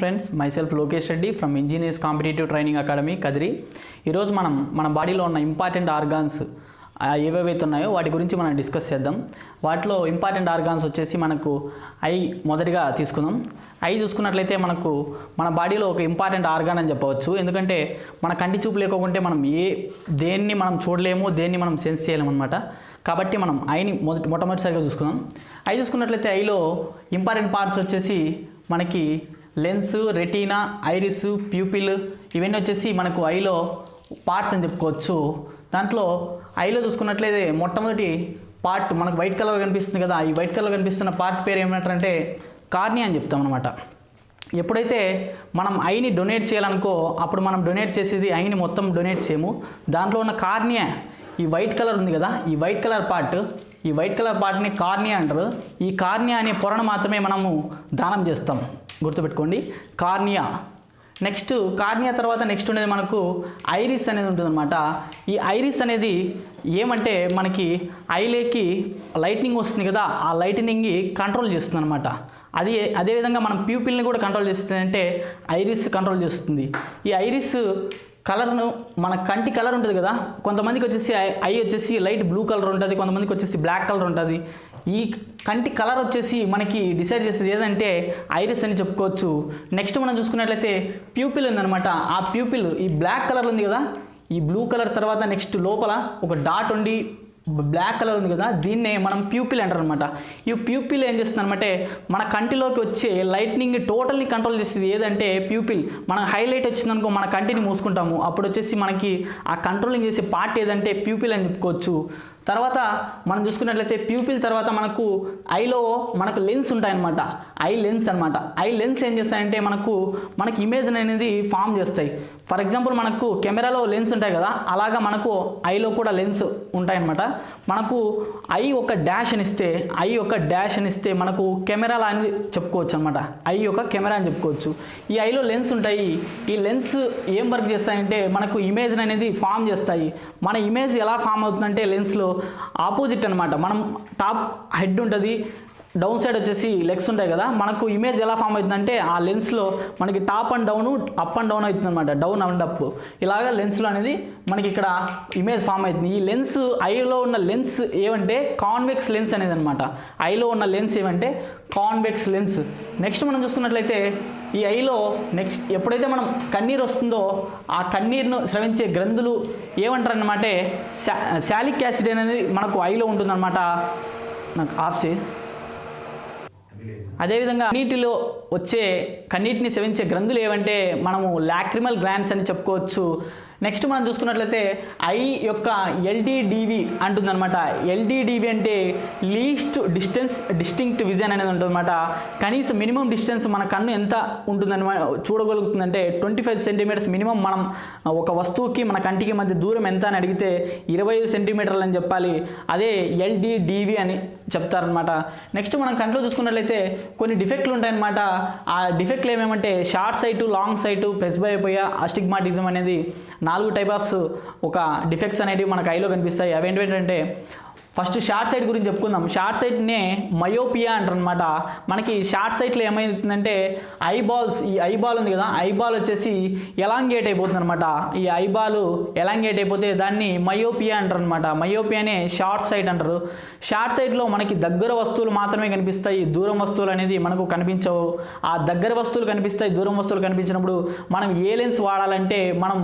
Friends myself Lokesh Reddy from engineers competitive training academy Kadiri. ఈరోజు మన బాడీలో ఉన్న ఇంపార్టెంట్ ఆర్గాన్స్ ఏవేవైతే ఉన్నాయో వాటి గురించి మనం డిస్కస్ చేద్దాం. వాటిలో ఇంపార్టెంట్ ఆర్గాన్స్ వచ్చేసి మనకు ఐ మొదటిగా తీసుకుందాం. ఐ చూసుకున్నట్లయితే మనకు మన బాడీలో ఒక ఇంపార్టెంట్ ఆర్గాన్ అని చెప్పవచ్చు. ఎందుకంటే మన కంటి చూపు లేకుంటే మనం దేన్ని మనం చూడలేము, దేన్ని మనం సెన్స్ చేయలేము అనమాట. కాబట్టి మనం ఐని మొట్టమొదటిసారిగా చూసుకుందాం. ఐ చూసుకున్నట్లయితే ఐలో ఇంపార్టెంట్ పార్ట్స్ వచ్చేసి మనకి లెన్స్, రెటీనా, ఐరిస్, ప్యూపిల్ ఇవన్నీ వచ్చేసి మనకు ఐలో పార్ట్స్ అని చెప్పుకోవచ్చు. దాంట్లో ఐలో చూసుకున్నట్లయితే మొట్టమొదటి పార్ట్ మనకు వైట్ కలర్ కనిపిస్తుంది కదా, ఈ వైట్ కలర్ కనిపిస్తున్న పార్ట్ పేరు ఏమంటారంటే కార్నియా అని చెప్తాం అనమాట. ఎప్పుడైతే మనం ఐని డొనేట్ చేయాలనుకో అప్పుడు మనం డొనేట్ చేసేది ఐని మొత్తం డొనేట్ చేయము. దాంట్లో ఉన్న కార్నియా, ఈ వైట్ కలర్ ఉంది కదా, ఈ వైట్ కలర్ పార్ట్ని కార్నియా అంటారు. ఈ కార్నియా అనే పొరను మాత్రమే మనము దానం చేస్తాం, గుర్తుపెట్టుకోండి. కార్నియా. నెక్స్ట్ కార్నియా తర్వాత నెక్స్ట్ ఉండేది మనకు ఐరిస్ అనేది ఉంటుందన్నమాట. ఈ ఐరిస్ అనేది ఏమంటే మనకి ఐలేకి లైట్నింగ్ వస్తుంది కదా, ఆ లైట్నింగ్ని కంట్రోల్ చేస్తుంది అనమాట. అదేవిధంగా మనం ప్యూపిల్ని కూడా కంట్రోల్ చేస్తుంది, అంటే ఐరిస్ కంట్రోల్ చేస్తుంది. ఈ ఐరిస్ కలర్ను మన కంటి కలర్ ఉంటుంది కదా, కొంతమందికి వచ్చేసి ఐ వచ్చేసి లైట్ బ్లూ కలర్ ఉంటుంది, కొంతమందికి వచ్చేసి బ్లాక్ కలర్ ఉంటుంది. ఈ కంటి కలర్ వచ్చేసి మనకి డిసైడ్ చేసేది ఏదంటే ఐరిస్ అని చెప్పుకోవచ్చు. నెక్స్ట్ మనం చూసుకున్నట్లయితే ప్యూపిల్ ఉందన్నమాట. ఆ ప్యూపిల్ ఈ బ్లాక్ కలర్ ఉంది కదా, ఈ బ్లూ కలర్ తర్వాత నెక్స్ట్ లోపల ఒక డాట్ ఉండి బ్లాక్ కలర్ ఉంది కదా, దీన్నే మనం ప్యూపిల్ అంటారు అనమాట. ఈ ప్యూపిల్ ఏం చేస్తుంది అనమాట, మన కంటిలోకి వచ్చే లైట్నింగ్ టోటల్ని కంట్రోల్ చేస్తుంది. ఏదంటే ప్యూపిల్. మన హైలైట్ వచ్చిందనుకో మన కంటిని మూసుకుంటాము, అప్పుడు వచ్చేసి మనకి ఆ కంట్రోలింగ్ చేసే పార్ట్ ఏదంటే ప్యూపిల్ అని చెప్పుకోవచ్చు. తర్వాత మనం చూసుకున్నట్లయితే ప్యూపిల్ తర్వాత మనకు ఐలో మనకు లెన్స్ ఉంటాయన్నమాట. ఐ లెన్స్ అనమాట. ఐ లెన్స్ ఏం చేస్తాయంటే మనకి ఇమేజ్ అనేది ఫామ్ చేస్తాయి. ఫర్ ఎగ్జాంపుల్ మనకు కెమెరాలో లెన్స్ ఉంటాయి కదా, అలాగా మనకు ఐలో కూడా లెన్స్ ఉంటాయన్నమాట. మనకు ఐ ఒక డాష్ అని ఇస్తే మనకు కెమెరా అని చెప్పుకోవచ్చు అనమాట. ఐ ఒక కెమెరా అని చెప్పుకోవచ్చు. ఈ ఐలో లెన్స్ ఉంటాయి. ఈ లెన్స్ ఏం వర్క్ చేస్తాయంటే మనకు ఇమేజ్ అనేది ఫామ్ చేస్తాయి. మన ఇమేజ్ ఎలా ఫామ్ అవుతుందంటే లెన్స్లో ఆపోజిట్ అనమాట. మనం టాప్ హెడ్ ఉంటుంది, డౌన్ సైడ్ వచ్చేసి లెగ్స్ ఉంటాయి కదా, మనకు ఇమేజ్ ఎలా ఫామ్ అవుతుందంటే ఆ లెన్స్లో మనకి top and down, up and down అవుతుంది అనమాట. డౌన్ అండ్ అప్ ఇలాగా లెన్స్లో అనేది మనకి ఇక్కడ ఇమేజ్ ఫామ్ అవుతుంది. ఈ లెన్స్ ఐలో ఉన్న లెన్స్ ఏమంటే కాన్వెక్స్ లెన్స్ అనేది అనమాట. ఐలో ఉన్న లెన్స్ ఏమంటే కాన్వెక్స్ లెన్స్. నెక్స్ట్ మనం చూసుకున్నట్లయితే ఈ ఐలో నెక్స్ట్ ఎప్పుడైతే మనం కన్నీరు వస్తుందో ఆ కన్నీరును స్రవించే గ్రంథులు ఏమంటారన్నమాట, శాలిక్ యాసిడ్ అనేది మనకు ఐలో ఉంటుందన్నమాట. నాకు ఆఫ్ చేయి. అదేవిధంగా కన్నీటిని స్రవించే గ్రంథులు ఏవంటే మనము లాక్రిమల్ గ్లాండ్స్ అని చెప్పుకోవచ్చు. నెక్స్ట్ మనం చూసుకున్నట్లయితే ఐ యొక్క ఎల్డిడివి అంటుందన్నమాట. ఎల్డిడివి అంటే లీస్ట్ డిస్టింక్ట్ విజన్ అనేది ఉంటుందన్నమాట. కనీసం మినిమం డిస్టెన్స్ మన కన్ను ఎంత ఉంటుందని చూడగలుగుతుందంటే 25 సెంటీమీటర్స్ మినిమం. మనం ఒక వస్తువుకి మన కంటికి మధ్య దూరం ఎంత అని అడిగితే 25 సెంటీమీటర్లు అని చెప్పాలి. అదే ఎల్డిడివి అని చెప్తారనమాట. నెక్స్ట్ మనం కంట్లో చూసుకున్నట్లయితే కొన్ని డిఫెక్ట్లు ఉంటాయన్నమాట. ఆ డిఫెక్ట్లు ఏమేమంటే short sight, long sight, presbyopia, astigmatism అనేది 4 టైప్ ఆఫ్ ఒక డిఫెక్ట్స్ అనేవి మనకు ఐలో కనిపిస్తాయి. అవేంటంటే ఫస్ట్ షార్ట్ సైట్ గురించి చెప్పుకుందాం. షార్ట్ సైట్నే మయోపియా అంటారు అనమాట. మనకి షార్ట్ సైట్లో ఏమైతుందంటే ఈ ఐబాల్ ఉంది కదా, ఐబాల్ వచ్చేసి ఎలాంగేట్ అయిపోతుంది అనమాట. ఈ ఐబాల్ ఎలాంగేట్ అయిపోతే దాన్ని మయోపియా అంటారు అనమాట. మయోపియానే షార్ట్ సైట్ అంటారు. షార్ట్ సైట్లో మనకి దగ్గర వస్తువులు మాత్రమే కనిపిస్తాయి, దూరం వస్తువులు అనేది మనకు కనిపించవు. ఆ దగ్గర వస్తువులు కనిపిస్తాయి, దూరం వస్తువులు కనిపించినప్పుడు మనం ఏ లెన్స్ వాడాలంటే మనం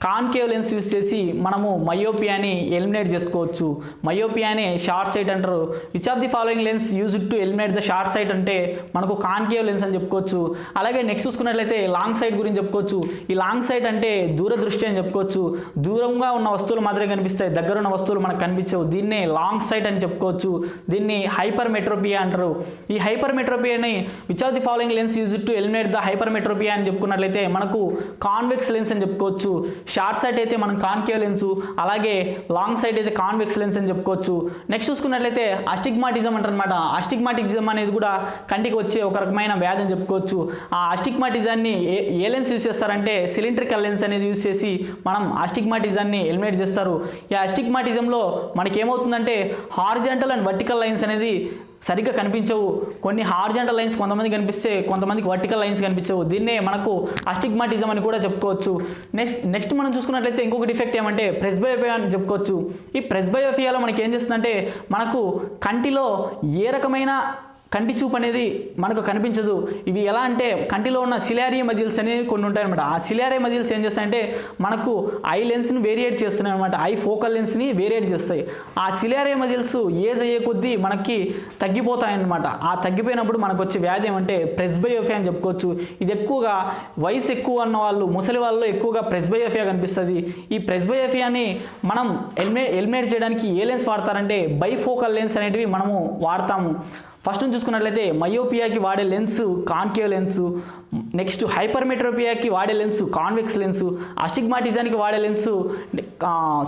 కాన్కేవ్ లెన్స్ యూస్ చేసి మనము మయోపియాని ఎలిమినేట్ చేసుకోవచ్చు. మయోపియాని షార్ట్ సైట్ అంటారు. Which of the following lens used to eliminate the short site అంటే మనకు కాన్కేవ్ లెన్స్ అని చెప్పుకోవచ్చు. అలాగే నెక్స్ట్ చూసుకున్నట్లయితే లాంగ్ సైట్ గురించి చెప్పుకోవచ్చు. ఈ లాంగ్ సైట్ అంటే దూరదృష్టి అని చెప్పుకోవచ్చు. దూరంగా ఉన్న వస్తువులు మాత్రమే కనిపిస్తాయి, దగ్గర ఉన్న వస్తువులు మనకు కనిపించవు. దీన్నే లాంగ్ సైట్ అని చెప్పుకోవచ్చు. దీన్ని హైపర్ మెట్రోపియా అంటారు. ఈ హైపర్ మెట్రోపియాని which of the following lens used to eliminate the hypermetropia అని చెప్పుకున్నట్లయితే మనకు కాన్వెక్స్ లెన్స్ అని చెప్పుకోవచ్చు. షార్ట్ సైట్ అయితే మనం కాన్కేవ్ లెన్స్, అలాగే లాంగ్ సైట్ అయితే కాన్వెక్స్ లెన్స్ అని చెప్పుకోవచ్చు. నెక్స్ట్ చూసుకున్నట్లయితే అస్టిగ్మాటిజం అంటారనమాట. అస్టిగ్మాటిజం అనేది కూడా కంటికి వచ్చే ఒక రకమైన వ్యాధి అని చెప్పుకోవచ్చు. ఆ అస్టిగ్మాటిజాన్ని ఏ లెన్స్ యూస్ చేస్తారంటే సిలిండ్రికల్ లెన్స్ అనేది యూస్ చేసి మనం అస్టిగ్మాటిజాన్ని ఎలిమినేట్ చేస్తారు. ఈ అస్టిగ్మాటిజంలో మనకి ఏమవుతుందంటే హారిజాంటల్ అండ్ వర్టికల్ లైన్స్ అనేది సరిగ్గా కనిపించవు, కొన్ని హార్జంటల్ లైన్స్ కొంతమంది కనిపిస్తే కొంతమందికి వర్టికల్ లైన్స్ కనిపించవు. దీన్నే మనకు అస్టిగ్మాటిజం అని కూడా చెప్పుకోవచ్చు. నెక్స్ట్ మనం చూసుకున్నట్లయితే ఇంకొక డిఫెక్ట్ ఏమంటే ప్రెస్బయోపియా అని చెప్పుకోవచ్చు. ఈ ప్రెస్బయోపియాలో మనకి ఏం చేస్తుందంటే మనకు కంటిలో ఏ రకమైన కంటి చూపు అనేది మనకు కనిపించదు. ఇవి ఎలా అంటే కంటిలో ఉన్న సిలారియా మజిల్స్ అనేవి కొన్ని ఉంటాయన్నమాట. ఆ సిలారియా మజిల్స్ ఏం చేస్తాయంటే మనకు ఐ లెన్స్ని వేరియేట్ చేస్తున్నాయి అనమాట. ఐ ఫోకల్ లెన్స్ని వేరియేట్ చేస్తాయి. ఆ సిలారియా మజిల్స్ ఏజ్ అయ్యే కొద్దీ మనకి తగ్గిపోతాయన్నమాట. ఆ తగ్గిపోయినప్పుడు మనకు వచ్చే వ్యాధి ఏమంటే ప్రెస్బయోపియా అని చెప్పుకోవచ్చు. ఇది ఎక్కువగా వయసు ఎక్కువ ఉన్న వాళ్ళు, ముసలి వాళ్ళలో ఎక్కువగా ప్రెస్బయోపియా కనిపిస్తుంది. ఈ ప్రెస్బయోపియాని మనం ఎలిమినేట్ చేయడానికి ఏ లెన్స్ వాడతారంటే బైఫోకల్ లెన్స్ అనేటివి మనము వాడతాము. ఫస్ట్ నుంచి చూసుకున్నట్లయితే మయోపియాకి వాడే లెన్స్ కాన్కేవ్ లెన్సు, నెక్స్ట్ హైపర్మెట్రోపియాకి వాడే లెన్సు కాన్వెక్స్ లెన్సు, అస్టిగ్మాటిజానికి వాడే లెన్సు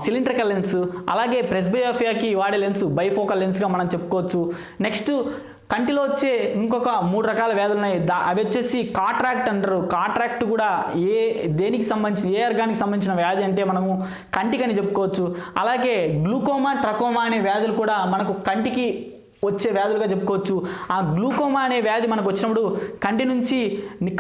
సిలిండ్రికల్ లెన్స్, అలాగే ప్రెస్బయోపియాకి వాడే లెన్సు బైఫోకల్ లెన్స్గా మనం చెప్పుకోవచ్చు. నెక్స్ట్ కంటిలో వచ్చే ఇంకొక 3 రకాల వ్యాధులు ఉన్నాయి. అవి వచ్చేసి కాట్రాక్ట్ అంటారు. కాట్రాక్ట్ కూడా దేనికి సంబంధించి ఏ ఆర్గానికి సంబంధించిన వ్యాధి అంటే మనము కంటికని చెప్పుకోవచ్చు. అలాగే గ్లూకోమా ట్రకోమా అనే వ్యాధులు కూడా మనకు కంటికి వచ్చే వ్యాధులుగా చెప్పుకోవచ్చు. ఆ గ్లూకోమా అనే వ్యాధి మనకు వచ్చినప్పుడు కంటి నుంచి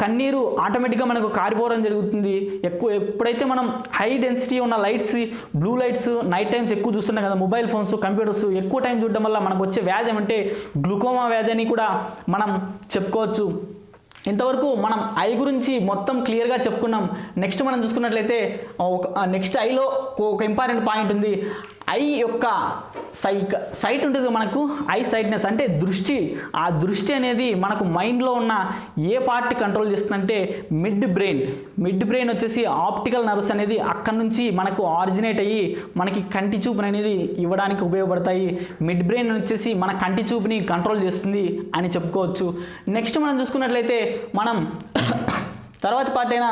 కన్నీరు ఆటోమేటిక్గా మనకు కారిపోవడం జరుగుతుంది. ఎప్పుడైతే మనం హై డెన్సిటీ ఉన్న lights, blue lights night times ఎక్కువ చూస్తున్నాం కదా, మొబైల్ ఫోన్స్, కంప్యూటర్స్ ఎక్కువ టైం చూడడం వల్ల మనకు వచ్చే వ్యాధి ఏమంటే గ్లూకోమా వ్యాధి అని కూడా మనం చెప్పుకోవచ్చు. ఇంతవరకు మనం ఐ గురించి మొత్తం క్లియర్గా చెప్పుకున్నాం. నెక్స్ట్ మనం చూసుకున్నట్లయితే నెక్స్ట్ ఐలో ఒక ఇంపార్టెంట్ పాయింట్ ఉంది. ఐ యొక్క సైట్ ఉంటుంది మనకు, ఐ సైట్నెస్ అంటే దృష్టి. ఆ దృష్టి అనేది మనకు మైండ్లో ఉన్న ఏ పార్ట్ కంట్రోల్ చేస్తుందంటే మిడ్ బ్రెయిన్ వచ్చేసి ఆప్టికల్ నర్వ్స్ అనేది అక్కడి నుంచి మనకు ఆరిజినేట్ అయ్యి మనకి కంటి చూపుని అనేది ఇవ్వడానికి ఉపయోగపడతాయి. మిడ్ బ్రెయిన్ వచ్చేసి మన కంటి చూపుని కంట్రోల్ చేస్తుంది అని చెప్పుకోవచ్చు. నెక్స్ట్ మనం చూసుకున్నట్లయితే మనం తర్వాత పార్ట్ అయిన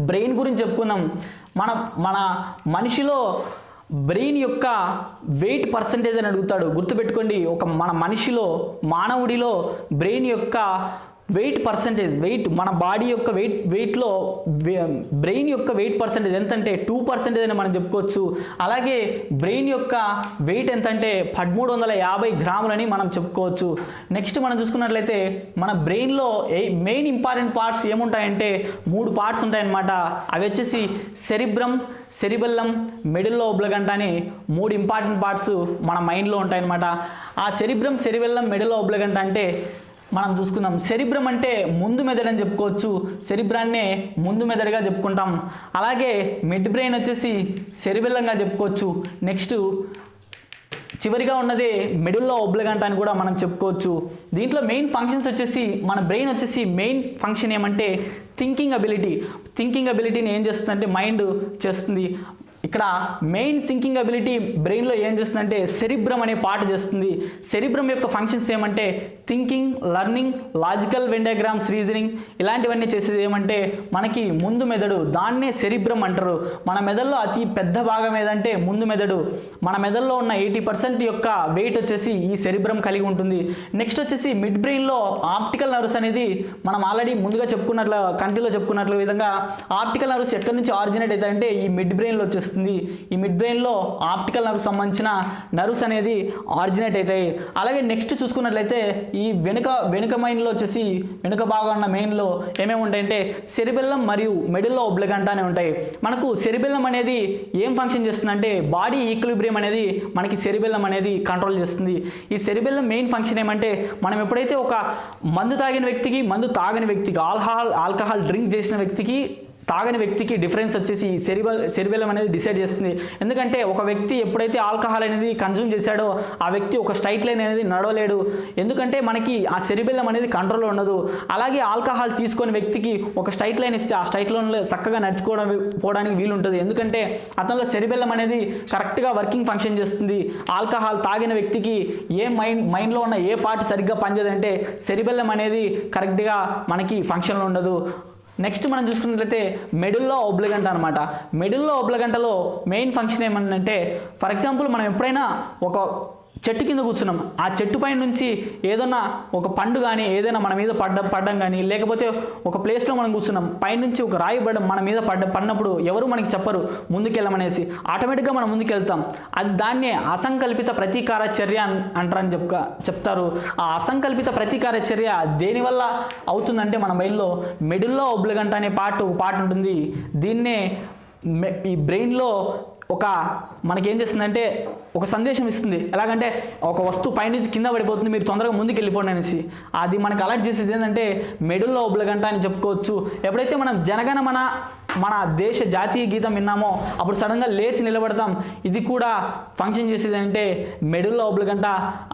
బ్రెయిన్ గురించి చెప్పుకుందాం. మన మనిషిలో బ్రెయిన్ యొక్క వెయిట్ పర్సంటేజ్ అని అడుగుతాడు. గుర్తుపెట్టుకోండి, మన మనిషిలో మానవుడిలో బ్రెయిన్ యొక్క వెయిట్ పర్సంటేజ్, మన బాడీ యొక్క వెయిట్లో బ్రెయిన్ యొక్క వెయిట్ పర్సంటేజ్ ఎంతంటే 2% అని మనం చెప్పుకోవచ్చు. అలాగే బ్రెయిన్ యొక్క వెయిట్ ఎంతంటే 1350 గ్రాములని మనం చెప్పుకోవచ్చు. నెక్స్ట్ మనం చూసుకున్నట్లయితే మన బ్రెయిన్లో మెయిన్ ఇంపార్టెంట్ పార్ట్స్ ఏముంటాయంటే 3 పార్ట్స్ ఉంటాయన్నమాట. అవి వచ్చేసి సెరిబెల్లం, మెడుల్లో ఒబ్లగంట అని 3 ఇంపార్టెంట్ పార్ట్స్ మన మైండ్లో ఉంటాయన్నమాట. ఆ సెరిబెల్లం, మెడుల్లో ఒబ్లగంట అంటే మనం చూసుకుందాం. సెరిబ్రమ్ అంటే ముందు మెదడు అని చెప్పుకోవచ్చు. సెరిబ్రాన్నే ముందు మెదడుగా చెప్పుకుంటాం. అలాగే మిడ్ బ్రెయిన్ వచ్చేసి సెరిబెల్లంగా చెప్పుకోవచ్చు. నెక్స్ట్ చివరిగా ఉన్నదే మెడుల్లో ఒబ్లగంట అని కూడా మనం చెప్పుకోవచ్చు. దీంట్లో మెయిన్ ఫంక్షన్స్ వచ్చేసి మన బ్రెయిన్ వచ్చేసి మెయిన్ ఫంక్షన్ ఏమంటే థింకింగ్ అబిలిటీని ఏం చేస్తుందంటే మైండ్ చేస్తుంది. ఇక్కడ మెయిన్ థింకింగ్ అబిలిటీ బ్రెయిన్లో ఏం చేస్తుందంటే సెరిబ్రమ్ అనే పార్ట్ చేస్తుంది. సెరిబ్రమ్ యొక్క ఫంక్షన్స్ ఏమంటే thinking, learning, logical Venn diagrams, reasoning ఇలాంటివన్నీ చేసేది ఏమంటే మనకి ముందు మెదడు. దాన్నే సెరిబ్రమ్ అంటారు. మన మెదడులో అతి పెద్ద భాగం ఏదంటే ముందు మెదడు. మన మెదడులో ఉన్న 80% యొక్క వెయిట్ వచ్చేసి ఈ సెరిబ్రమ్ కలిగి ఉంటుంది. నెక్స్ట్ వచ్చేసి మిడ్ బ్రెయిన్లో ఆప్టికల్ నర్వ్స్ అనేది మనం ఆల్రెడీ ముందుగా చెప్పుకున్నట్లు కంటిలో చెప్పుకున్నట్లు విధంగా ఆప్టికల్ నర్వ్స్ ఎక్కడి నుంచి ఆరిజినేట్ అవుతాయంటే ఈ మిడ్ బ్రెయిన్లో వచ్చేస్తుంది. ఈ మిడ్ బ్రెయిన్లో ఆప్టికల్ నర్వ్ సంబంధించిన నర్వ్స్ అనేది ఆరిజినేట్ అవుతాయి. అలాగే నెక్స్ట్ చూసుకున్నట్లయితే ఈ వెనుక మైండ్లో వచ్చేసి వెనుక భాగం ఉన్న మెయిన్లో ఏమేమి ఉంటాయంటే సెరిబెల్లం మరియు మెడుల్లో ఒబ్లగంట అని ఉంటాయి. మనకు సెరిబెల్లం అనేది ఏం ఫంక్షన్ చేస్తుందంటే బాడీ ఈక్విలిబ్రియం అనేది మనకి సెరిబెల్లం అనేది కంట్రోల్ చేస్తుంది. ఈ సెరిబెల్లం మెయిన్ ఫంక్షన్ ఏమంటే మనం ఎప్పుడైతే ఒక మందు తాగిన వ్యక్తికి, మందు తాగని వ్యక్తికి, ఆల్కహాల్ డ్రింక్ చేసిన వ్యక్తికి, తాగని వ్యక్తికి డిఫరెన్స్ వచ్చేసి సెరిబెల్లం అనేది డిసైడ్ చేస్తుంది. ఎందుకంటే ఒక వ్యక్తి ఎప్పుడైతే ఆల్కహాల్ అనేది కన్జ్యూమ్ చేశాడో ఆ వ్యక్తి ఒక స్ట్రైట్ లైన్ అనేది నడవలేడు. ఎందుకంటే మనకి ఆ సెరిబెల్లం అనేది కంట్రోల్లో ఉండదు. అలాగే ఆల్కహాల్ తీసుకొని వ్యక్తికి ఒక స్ట్రైట్ లైన్ ఇస్తే ఆ స్ట్రైట్ లైన్లో చక్కగా పోవడానికి వీలు ఉంటుంది. ఎందుకంటే అతనిలో సెరిబెల్లం అనేది కరెక్ట్గా వర్కింగ్ ఫంక్షన్ చేస్తుంది. ఆల్కహాల్ తాగిన వ్యక్తికి మైండ్లో ఉన్న ఏ పార్ట్ సరిగ్గా పనిచేయదంటే సెరిబెల్లం అనేది కరెక్ట్గా మనకి ఫంక్షన్లో ఉండదు. నెక్స్ట్ మనం చూసుకున్నట్లయితే మెడుల్లో ఒబ్లగంట అనమాట. మెడుల్లో ఒబ్లగంటలో మెయిన్ ఫంక్షన్ ఏమంటే ఫర్ ఎగ్జాంపుల్ మనం ఎప్పుడైనా ఒక చెట్టు కింద కూర్చున్నాం, ఆ చెట్టు పైన నుంచి ఏదన్నా ఒక పండు కానీ ఏదైనా మన మీద పడ్డం కానీ, లేకపోతే ఒక ప్లేస్లో మనం కూర్చున్నాం, పైనుంచి ఒక రాయి మన మీద పడినప్పుడు ఎవరు మనకి చెప్పరు ముందుకెళ్ళమనేసి, ఆటోమేటిక్గా మనం ముందుకెళ్తాం. అది దాన్నే అసంకల్పిత ప్రతీకార చర్య అంటారని చెప్తారు. ఆ అసంకల్పిత ప్రతీకార చర్య దేనివల్ల అవుతుందంటే మన మైండ్లో మెడుల్లో ఒబ్లిగంట అనే పార్ట్ ఉంటుంది. దీన్నే ఈ బ్రెయిన్లో మనకేం చేస్తుందంటే ఒక సందేశం ఇస్తుంది. ఎలాగంటే ఒక వస్తువు పైనుంచి కింద పడిపోతుంది, మీరు తొందరగా ముందుకు వెళ్ళిపోండి అనేసి. అది మనకు అలర్ట్ చేసేది ఏంటంటే మెడుల్లో ఒబ్లిగంట అని చెప్పుకోవచ్చు. ఎప్పుడైతే మనం జనగణమన మన దేశ జాతీయ గీతం విన్నామో అప్పుడు సడన్గా లేచి నిలబడతాం. ఇది కూడా ఫంక్షన్ చేసేది అంటే మెడుల్లో ఒబ్లిగంట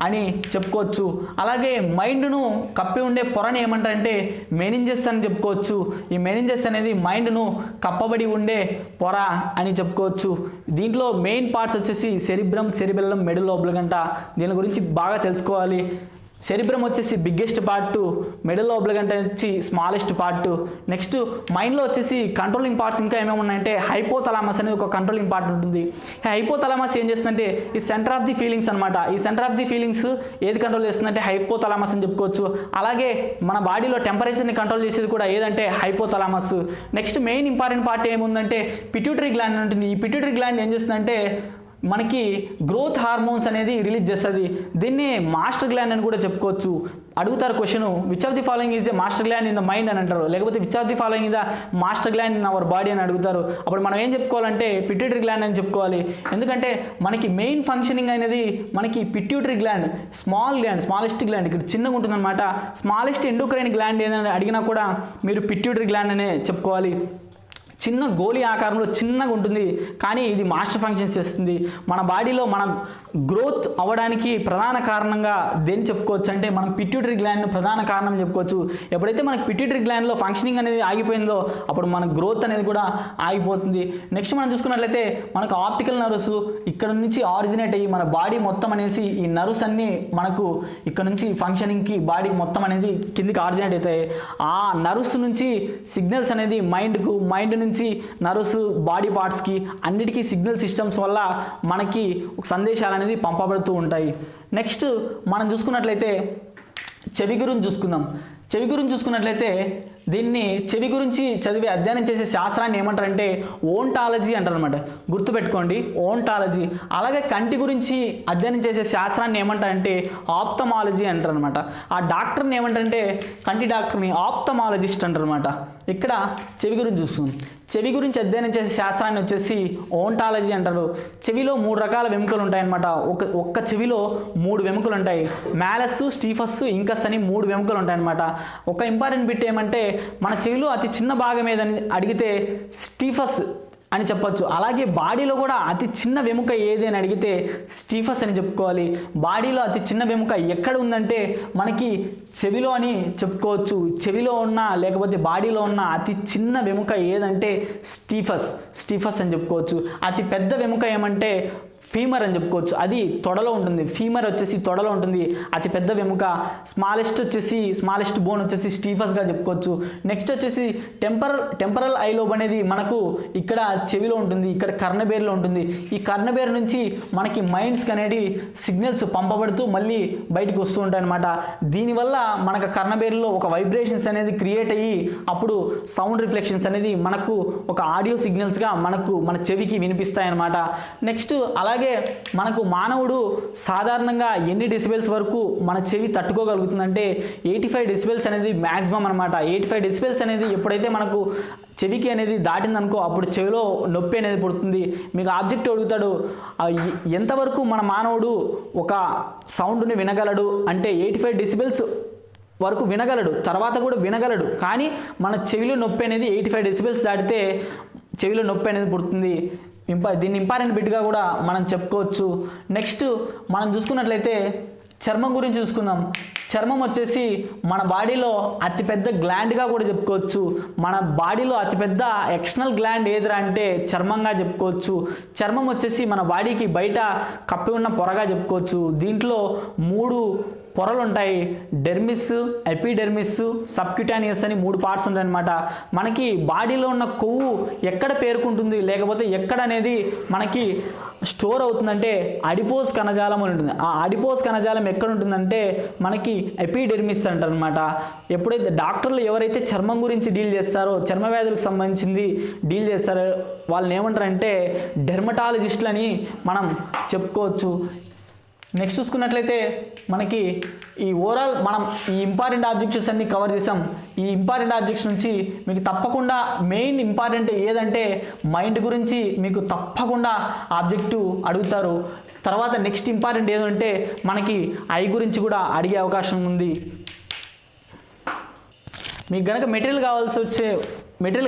అని చెప్పుకోవచ్చు. అలాగే మైండ్ను కప్పి ఉండే పొరని ఏమంటారంటే మెనింజెస్ అని చెప్పుకోవచ్చు. ఈ మెనింజెస్ అనేది మైండ్ను కప్పబడి ఉండే పొర అని చెప్పుకోవచ్చు. దీంట్లో మెయిన్ పార్ట్స్ వచ్చేసి సెరిబెల్లం, మెడుల్లో ఒబ్లిగంట. దీని గురించి బాగా తెలుసుకోవాలి. సెరిబ్రమ్ వచ్చేసి బిగ్గెస్ట్ పార్ట్, మెడుల్లో ఒబ్లిగంట వచ్చి స్మాలెస్ట్ పార్ట్. నెక్స్ట్ మైండ్లో వచ్చేసి కంట్రోలింగ్ పార్ట్స్ ఇంకా ఏమేమి ఉన్నాయంటే హైపోథలామస్ అనేది ఒక కంట్రోలింగ్ పార్ట్ ఉంటుంది. ఈ హైపోథలామస్ ఏం చేస్తుందంటే ఈ సెంటర్ ఆఫ్ ది ఫీలింగ్స్ అనమాట. ఈ సెంటర్ ఆఫ్ ది ఫీలింగ్స్ ఏది కంట్రోల్ చేస్తుందంటే హైపోథలామస్ అని చెప్పుకోవచ్చు. అలాగే మన బాడీలో టెంపరేచర్ని కంట్రోల్ చేసేది కూడా ఏదంటే hypothalamus. Next main important part ఏముందంటే పిట్యూటరీ గ్లాండ్ ఉంటుంది. ఈ పిట్యూటరీ గ్లాండ్ ఏం చేస్తుందంటే మనకి గ్రోత్ హార్మోన్స్ అనేది రిలీజ్ చేస్తుంది. దీన్ని మాస్టర్ గ్లాండ్ అని కూడా చెప్పుకోవచ్చు. అడుగుతారు question, which of the following is the master gland in the mind అని అంటారు, లేకపోతే which of the following is the master gland in our body అని అడుగుతారు. అప్పుడు మనం ఏం చెప్పుకోవాలంటే పిట్యూటరీ గ్లాండ్ అని చెప్పుకోవాలి. ఎందుకంటే మనకి మెయిన్ ఫంక్షనింగ్ అనేది మనకి పిట్యూటరీ గ్లాండ్, స్మాలెస్ట్ గ్లాండ్ ఇక్కడ చిన్నగా ఉంటుందన్నమాట. స్మాలెస్ట్ ఎండోక్రైన్ గ్లాండ్ ఏదైనా అడిగినా కూడా మీరు పిట్యూటరీ గ్లాండ్ అనే చెప్పుకోవాలి. చిన్న గోళీ ఆకారంలో చిన్నగా ఉంటుంది, కానీ ఇది మాస్టర్ ఫంక్షన్స్ చేస్తుంది. మన బాడీలో మనం గ్రోత్ అవ్వడానికి ప్రధాన కారణంగా దేన్ని చెప్పుకోవచ్చు అంటే మనం పిట్యూటరీ గ్లాండ్ను ప్రధాన కారణం చెప్పుకోవచ్చు. ఎప్పుడైతే మనకి పిట్యూటరీ గ్లాండ్లో ఫంక్షనింగ్ అనేది ఆగిపోయిందో అప్పుడు మన గ్రోత్ అనేది కూడా ఆగిపోతుంది. నెక్స్ట్ మనం చూసుకున్నట్లయితే మనకు ఆప్టికల్ నర్వ్స్ ఇక్కడ నుంచి ఆరిజినేట్ అయ్యి మన బాడీ మొత్తం అనేసి ఈ నర్వ్స్ అన్నీ మనకు ఇక్కడ నుంచి ఫంక్షనింగ్కి బాడీ మొత్తం అనేది కిందికి ఆరిజినేట్ అవుతాయి. ఆ నర్వ్స్ నుంచి సిగ్నల్స్ అనేది మైండ్ నుంచి నర్వ్స్ బాడీ పార్ట్స్కి అన్నిటికీ సిగ్నల్ సిస్టమ్స్ వల్ల మనకి సందేశాలు అనేది పంపబడుతూ ఉంటాయి. నెక్స్ట్ మనం చూసుకున్నట్లయితే చెవి గురించి చూసుకున్నట్లయితే దీన్ని చెవి గురించి చదివి అధ్యయనం చేసే శాస్త్రాన్ని ఏమంటారంటే ఓంటాలజీ అంటారు అనమాట. గుర్తుపెట్టుకోండి, ఓంటాలజీ. అలాగే కంటి గురించి అధ్యయనం చేసే శాస్త్రాన్ని ఏమంటారంటే ఆప్థమాలజీ అంటారు అనమాట. ఆ డాక్టర్ని ఏమంటారంటే కంటి డాక్టర్ని ఆప్థమాలజిస్ట్ అంటారు అనమాట. ఇక్కడ చెవి గురించి చూసుకుందాం. చెవి గురించి అధ్యయనం చేసే శాస్త్రాన్ని వచ్చేసి ఓంటాలజీ అంటారు. చెవిలో 3 రకాల వెముకలు ఉంటాయన్నమాట. ఒక్క చెవిలో 3 వెముకలు ఉంటాయి. మ్యాలస్, స్టీఫస్, ఇంకస్ అని 3 వెముకలు ఉంటాయన్నమాట. ఒక ఇంపార్టెంట్ బిట్ ఏమంటే మన చెవిలో అతి చిన్న భాగం ఏదని అడిగితే స్టీఫస్ అని చెప్పొచ్చు. అలాగే బాడీలో కూడా అతి చిన్న వెముక ఏది అని అడిగితే స్టీఫస్ అని చెప్పుకోవాలి. బాడీలో అతి చిన్న వెముక ఎక్కడ ఉందంటే మనకి చెవిలో అని చెప్పుకోవచ్చు. చెవిలో ఉన్న లేకపోతే బాడీలో ఉన్న అతి చిన్న వెముక ఏదంటే స్టీఫస్ అని చెప్పుకోవచ్చు. అతి పెద్ద వెముక ఏమంటే ఫీమర్ అని చెప్పుకోవచ్చు. అది తొడలో ఉంటుంది. ఫీమర్ వచ్చేసి తొడలో ఉంటుంది, అతి పెద్ద వెముక. స్మాలెస్ట్ బోన్ వచ్చేసి స్టీఫస్గా చెప్పుకోవచ్చు. నెక్స్ట్ వచ్చేసి టెంపరల్ ఐలోబ్ అనేది మనకు ఇక్కడ చెవిలో ఉంటుంది, ఇక్కడ కర్ణబేరులో ఉంటుంది. ఈ కర్ణబేరు నుంచి మనకి మైండ్స్కి అనేది సిగ్నల్స్ పంపబడుతూ మళ్ళీ బయటకు వస్తూ ఉంటాయి అన్నమాట. దీనివల్ల మనకు కర్ణబేరులో ఒక వైబ్రేషన్స్ అనేది క్రియేట్ అయ్యి అప్పుడు సౌండ్ రిఫ్లెక్షన్స్ అనేది మనకు ఒక ఆడియో సిగ్నల్స్గా మన చెవికి వినిపిస్తాయి అన్నమాట. నెక్స్ట్ అలాగే మనకు మానవుడు సాధారణంగా ఎన్ని డెసిబెల్స్ వరకు మన చెవి తట్టుకోగలుగుతుందంటే 85 డెసిబెల్స్ అనేది మ్యాక్సిమం అనమాట. 85 డెసిబెల్స్ అనేది ఎప్పుడైతే మనకు చెవికి అనేది దాటిందనుకో అప్పుడు చెవిలో నొప్పి అనేది పుడుతుంది. మీకు ఆబ్జెక్ట్ అడుగుతాడు ఎంతవరకు మన మానవుడు ఒక సౌండ్ని వినగలడు అంటే 85 డెసిబెల్స్ వరకు వినగలడు, తర్వాత కూడా వినగలడు. కానీ మన చెవిలో నొప్పి అనేది 85 డెసిబెల్స్ దాటితే చెవిలో నొప్పి అనేది పుడుతుంది. దీన్ని ఇంపార్టెంట్ బిట్గా కూడా మనం చెప్పుకోవచ్చు. నెక్స్ట్ మనం చూసుకున్నట్లయితే చర్మం గురించి చూసుకుందాం. చర్మం వచ్చేసి మన బాడీలో అతిపెద్ద గ్లాండ్గా కూడా చెప్పుకోవచ్చు. మన బాడీలో అతిపెద్ద ఎక్స్టర్నల్ గ్లాండ్ ఏదిరా అంటే చర్మంగా చెప్పుకోవచ్చు. చర్మం వచ్చేసి మన బాడీకి బయట కప్పి ఉన్న పొరగా చెప్పుకోవచ్చు. దీంట్లో 3 పొరలు ఉంటాయి. డెర్మిస్, ఎపిడెర్మిస్, సబ్క్యూటానియస్ అని 3 పార్ట్స్ ఉంటాయన్నమాట. మనకి బాడీలో ఉన్న కొవ్వు ఎక్కడ పేరుకుంటుంది లేకపోతే ఎక్కడ అనేది మనకి స్టోర్ అవుతుందంటే అడిపోస్ కణజాలం అని ఉంటుంది. ఆ అడిపోస్ కణజాలం ఎక్కడ ఉంటుందంటే మనకి ఎపిడెర్మిస్ అంటారు అనమాట. ఎప్పుడైతే డాక్టర్లు ఎవరైతే చర్మం గురించి డీల్ చేస్తారో, చర్మ వ్యాధులకు సంబంధించింది డీల్ చేస్తారో వాళ్ళని ఏమంటారంటే డెర్మటాలజిస్టులు అని మనం చెప్పుకోవచ్చు. నెక్స్ట్ చూసుకున్నట్లయితే మనకి ఈ ఓవరాల్ మనం ఈ ఇంపార్టెంట్ ఆబ్జెక్టివ్స్ అన్ని కవర్ చేసాం. ఈ ఇంపార్టెంట్ ఆబ్జెక్ట్స్ నుంచి మీకు తప్పకుండా మెయిన్ ఇంపార్టెంట్ ఏదంటే మైండ్ గురించి మీకు తప్పకుండా ఆబ్జెక్టివ్ అడుగుతారు. తర్వాత నెక్స్ట్ ఇంపార్టెంట్ ఏదంటే మనకి ఐ గురించి కూడా అడిగే అవకాశం ఉంది. మీకు గనక మెటీరియల్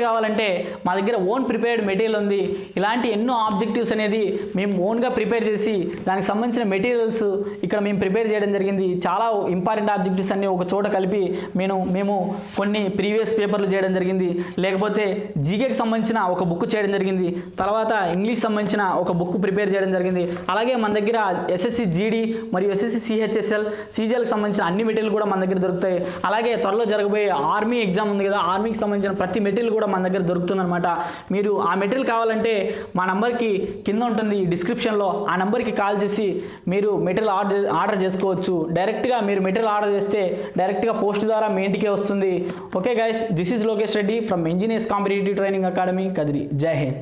కావాలంటే మా దగ్గర ఓన్ ప్రిపేర్డ్ మెటీరియల్ ఉంది. ఇలాంటి ఎన్నో ఆబ్జెక్టివ్స్ అనేది మేము ఓన్గా ప్రిపేర్ చేసి దానికి సంబంధించిన మెటీరియల్స్ ఇక్కడ మేము ప్రిపేర్ చేయడం జరిగింది. చాలా ఇంపార్టెంట్ ఆబ్జెక్టివ్స్ అన్ని ఒక చోట కలిపి మేము కొన్ని ప్రీవియస్ పేపర్లు చేయడం జరిగింది. లేకపోతే జీకేకి సంబంధించిన ఒక బుక్ చేయడం జరిగింది. తర్వాత ఇంగ్లీష్ సంబంధించిన ఒక బుక్ ప్రిపేర్ చేయడం జరిగింది. అలాగే మన దగ్గర ఎస్ఎస్సి జీడీ మరియు ఎస్ఎస్సి సిహెచ్ఎస్ఎల్ సీజీఎల్కి సంబంధించిన అన్ని మెటీరియల్ కూడా మన దగ్గర దొరుకుతాయి. అలాగే త్వరలో జరగబోయే ఆర్మీ ఎగ్జామ్ ఉంది కదా, ఆర్మీకి సంబంధించిన ప్రతి మెటీరియల్ కూడా మన దగ్గర దొరుకుతుందన్నమాట. మీరు ఆ మెటీరియల్ కావాలంటే మా నంబర్కి కింద ఉంటుంది డిస్క్రిప్షన్లో, ఆ నెంబర్కి కాల్ చేసి మీరు మెటీరియల్ ఆర్డర్ చేసుకోవచ్చు. డైరెక్ట్గా మీరు మెటీరియల్ ఆర్డర్ చేస్తే డైరెక్ట్గా పోస్ట్ ద్వారా మీ ఇంటికే వస్తుంది. Okay guys, this is Lokesh Reddy from engineers competitive training academy, Kadiri. జై హింద్.